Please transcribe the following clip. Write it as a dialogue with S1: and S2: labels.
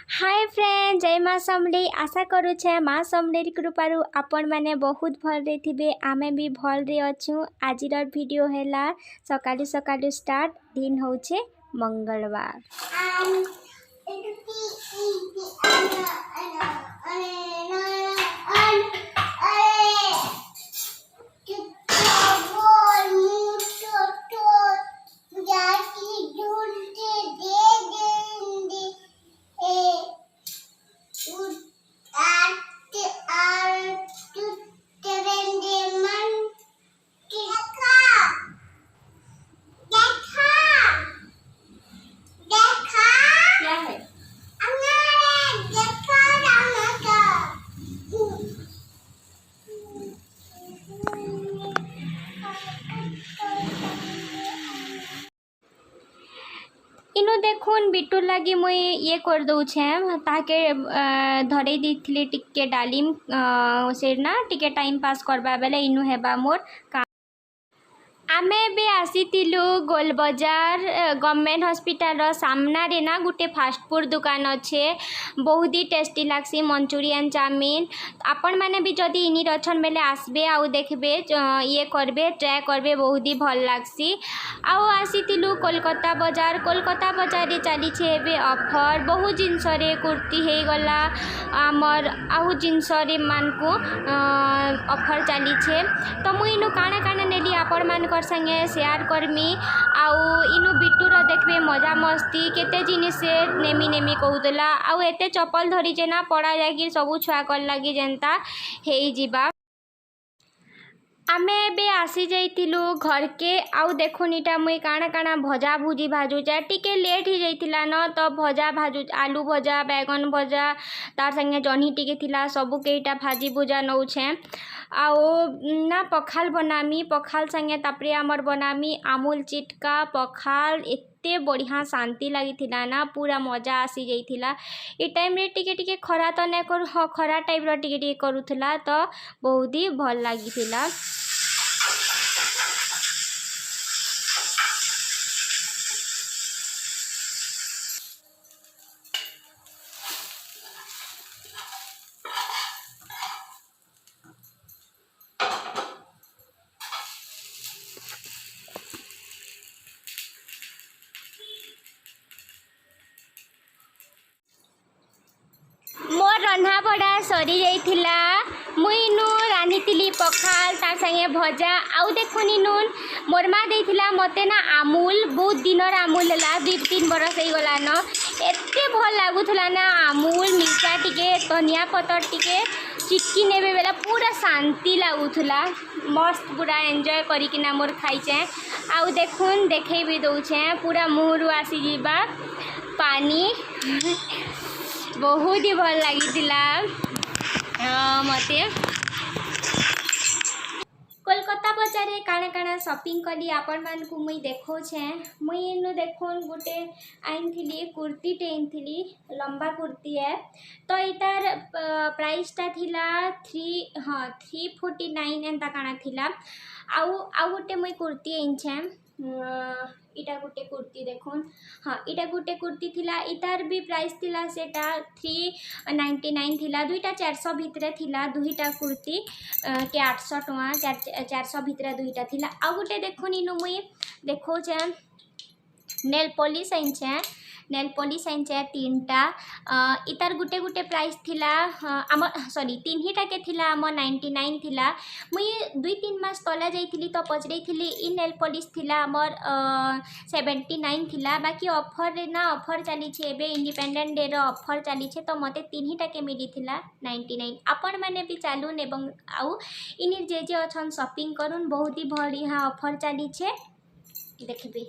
S1: Hi friend, जय माँ समलेई। आशा करुछे माँ समलेई कृपारू आपण माने बहुत भलरे थिबे। आमे भी भलरे अछु। आजिर वीडियो हैला सकालू सकालू स्टार्ट। दिन होचे मंगलवार। इनु देखुन बिट्टू लगी मुई ये कर दउछे ताके धरे दी टिके डालिम से ना टिके टाइम पास करबा बेले इनु हेबा मोर। आमे भी आसीतिलु गोल बाजार गवर्नमेंट हॉस्पिटल सामना रे ना गुटे फास्ट फूड दुकान अच्छे। बहुत ही टेस्टी लागसी मंचूरियन चाउमीन। आपण माने भी जदि इनी रछन बेले आसबे आउ देखबे ये करबे ट्राई करबे, बहुत ही भल लागसी। आउ आसीतिलु कोलकाता बाजार रे चली छे एबे ऑफर। बहुत जिनस रे कुर्ती हे गला आमर आउ जिनस रे मान को ऑफर चली छे। तो मु इनु काना काना नेली आपण मान संगे शेयर करमी। आउ इनु बिट्टूर देखबे मजा मस्ती केते जिनिस नेमी कहूला। आउ एते चप्पल धरी जे ना पड़ा जाकि सबू छुआ कर लगी जेनता हेई जिबा। आमे बे आसी जाइतिलु घर के। आउ देखुन इटा मुई काना काना भजा भुजी भाजुचा। टिके लेट ही जाइतिला न तो भजा भाजु आलू भजा बैगन भजा तार संगे जह्नी टिके थिला सबू के इटा भाजी भुजा नौछे। आउ ना पखाल बनामी, पखाल संगे तापरे आमर बनामी आमूल चिटका पखाल। एते बढ़िया शांति लगी ना, पूरा मजा आसी जाइतिला। ए टाइम रे टिके टिके खरा तो नहीं कर खरा टाइप रो टिके टिके करूथला तो बहुत ही भल लागितिला। मोर रंधा बड़ा सरी जाइथिला। मुई नु रांधितिली पखाल तार संगे भजा। आउ देखुनी नून मोर माँ देइथिला मते ना आमूल। बहुत दिनर आमूल ला 2-3 बरस हो गला न। एते भल लागुथला ना आमूल मिर्चा टिके धनिया पतर टिके चिटकी नेबे बेला पूरा शांति लागुथला। मस्त पूरा एंजॉय करिकिना मोर खाइचे। आउ देखुन देखे भी दउछे पूरा मुहरु आसी जीबा पानी। बहुत ही भल लागितिला मते। कोलकाता बाजार रे काना काना शॉपिंग कली आपण मान को मुई देखो छे। मुई इनु देखोन गुटे आइनथिली कुर्ती टे आइनथिली लंबा कुर्ती है। तो इतार प्राइस ता थिला 349 एंता काना थिला। आउ गुटे मुई कुर्ती आइनछे। इटा गुटे कुर्ती देखुन। हाँ इटा गुटे कुर्ती थिला। इतार भी प्राइस थिला सेटा 399 थिला। दुईटा 400 भितरे थिला। दुईटा कुर्ती के 800 टଙ୍କା 400 भितरे दुईटा थिला। आ गुटे देखुन इनु मुई देखो छे नेल पॉलिश आइनछे। नेल पॉलिश आइनछे 3टा। इतार गुटे गुटे प्राइस थिला आम सॉरी 3टा के थिला आम 99 थिला। मुई 2-3 मास तले जाइथिली तो पचरेइथिली इ नेल पॉलिश थिला आमर 79 थिला। बाकी ऑफर रे ना ऑफर चली छे एबे इंडिपेंडेंट डे रो ऑफर चली छे तो मते 3टा के मिली थिला 99। आपण माने भी चालून एवं आउ इनि जे जे अछन शॉपिंग करून। बहुत ही बढ़िया ऑफर चली छे देखबे।